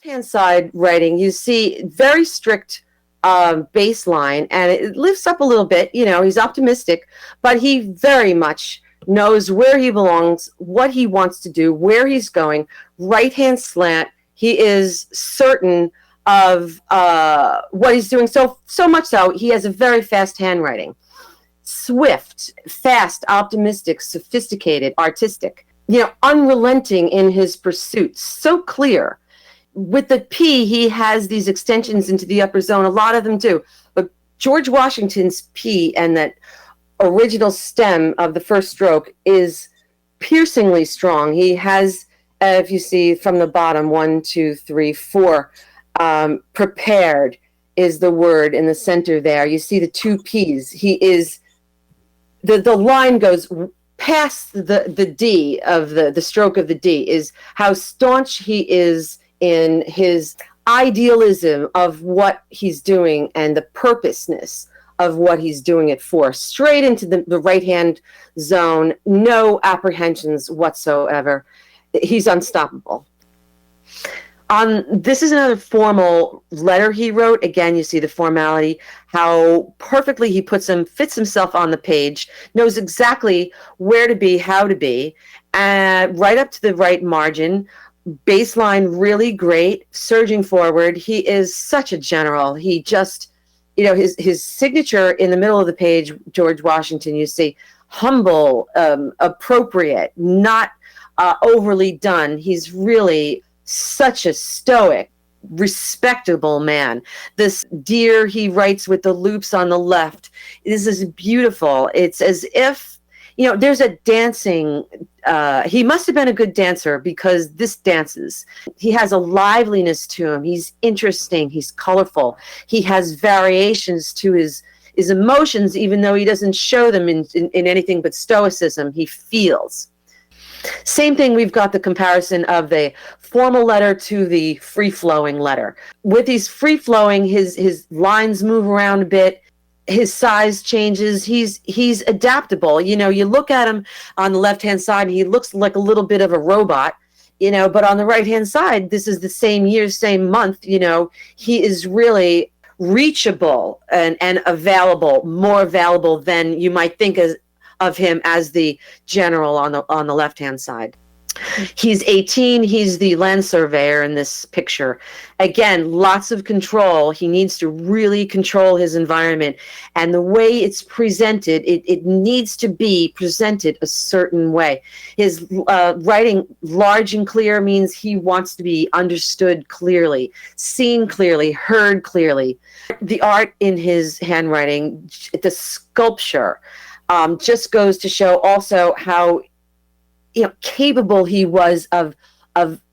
Hand side writing, you see very strict baseline, and it lifts up a little bit. He's optimistic, but he very much knows where he belongs, what he wants to do, where he's going. Right hand slant. He is certain of what he's doing. So much so, he has a very fast handwriting. Swift, fast, optimistic, sophisticated, artistic. Unrelenting in his pursuits. So clear. With the P, he has these extensions into the upper zone. A lot of them do. But George Washington's P and that original stem of the first stroke is piercingly strong. He has, if you see from the bottom, 1, 2, 3, 4, prepared is the word in the center there. You see the two P's. He is, the line goes past the D of the stroke of the D, is how staunch he is in his idealism of what he's doing and the purposeness of what he's doing it for. Straight into the right-hand zone, no apprehensions whatsoever. He's unstoppable. This is another formal letter he wrote. Again, you see the formality, how perfectly he fits himself on the page, knows exactly where to be, how to be, right up to the right margin. Baseline really great, surging forward. He is such a general. He just, his signature in the middle of the page, George Washington, you see, humble, appropriate, not overly done. He's really such a stoic, respectable man. This deer he writes with the loops on the left, this is beautiful. It's as if, there's a dancing, he must have been a good dancer because this dances. He has a liveliness to him. He's interesting. He's colorful. He has variations to his emotions, even though he doesn't show them in anything but stoicism. He feels. Same thing, we've got the comparison of the formal letter to the free-flowing letter. With these free-flowing, his lines move around a bit. His size changes. He's adaptable. You look at him on the left-hand side, and he looks like a little bit of a robot, but on the right-hand side, this is the same year, same month, he is really reachable and available, more available than you might think of him as the general on the left-hand side. He's 18. He's the land surveyor in this picture. Again, lots of control. He needs to really control his environment. And the way it's presented, it needs to be presented a certain way. His writing large and clear means he wants to be understood clearly, seen clearly, heard clearly. The art in his handwriting, the sculpture, just goes to show also how capable he was of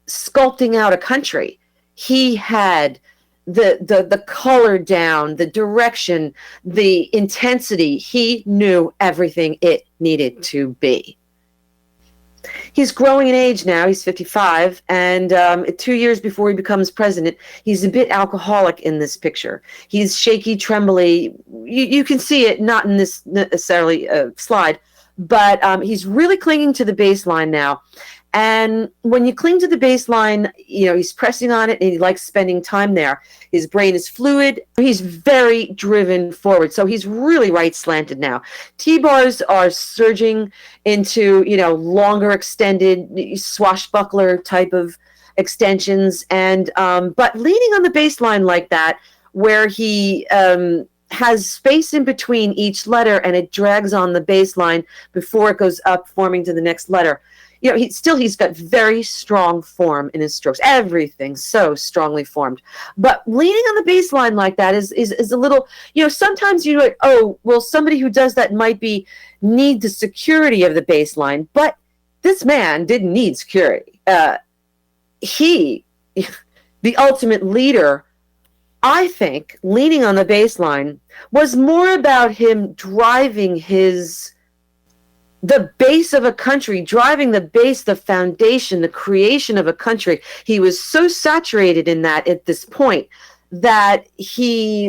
sculpting out a country. He had the color down, the direction, the intensity. He knew everything it needed to be. He's growing in age now. He's 55, and 2 years before he becomes president, he's a bit alcoholic in this picture. He's shaky, trembly. You can see it, not in this necessarily slide, but he's really clinging to the baseline now. And when you cling to the baseline, he's pressing on it, and he likes spending time there. His brain is fluid. He's very driven forward. So he's really right slanted now. T-bars are surging into, longer extended swashbuckler type of extensions. And, but leaning on the baseline like that, where he, has space in between each letter and it drags on the baseline before it goes up, forming to the next letter. He's got very strong form in his strokes. Everything's so strongly formed. But leaning on the baseline like that is a little, sometimes somebody who does that might need the security of the baseline, but this man didn't need security. The ultimate leader, I think, leaning on the baseline was more about him driving the base of a country, driving the base, the foundation, the creation of a country. He was so saturated in that at this point that his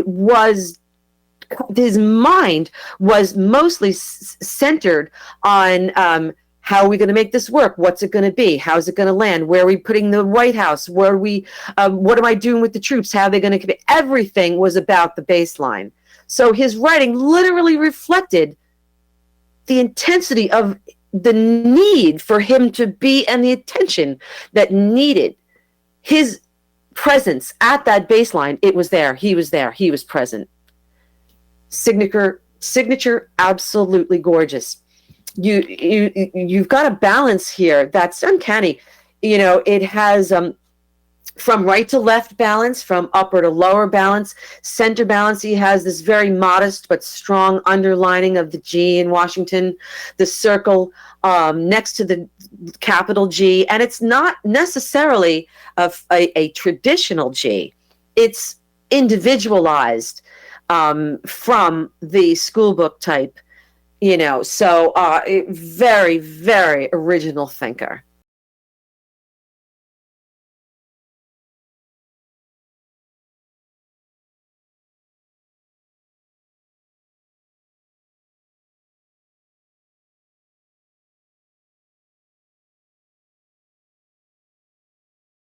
mind was mostly centered on How are we going to make this work? What's it going to be? How's it going to land? Where are we putting the White House? Where are we? What am I doing with the troops? How are they going to be? Everything was about the baseline. So his writing literally reflected the intensity of the need for him to be, and the attention that needed his presence at that baseline. It was there. He was there. He was present. Signature, absolutely gorgeous. You've got a balance here that's uncanny. It has from right to left balance, from upper to lower balance, center balance. He has this very modest but strong underlining of the G in Washington, the circle next to the capital G, and it's not necessarily a traditional G. It's individualized from the school book type. So very, very original thinker.